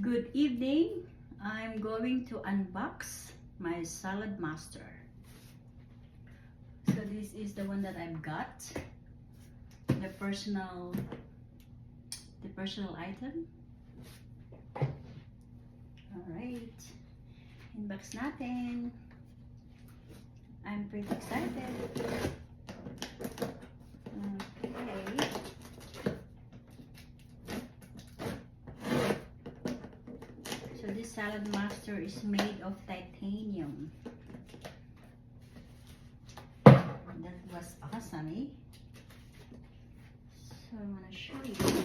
Good evening. I'm going to unbox my Salad Master. So this is the one that I've got. The personal item. Alright. Unbox natin. I'm pretty excited. Okay. So this Salad Master is made of titanium. That was awesome, eh? So I'm gonna show you.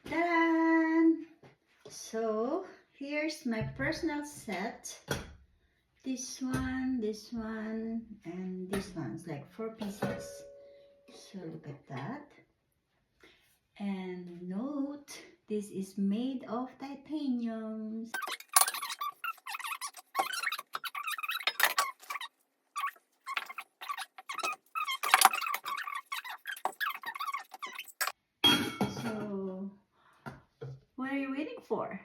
Ta-da! So here's my personal set. This one, and this one's like 4 pieces. So look at that. And note, this is made of titanium. So what are you waiting for?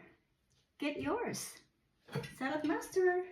Get yours. Salad Master.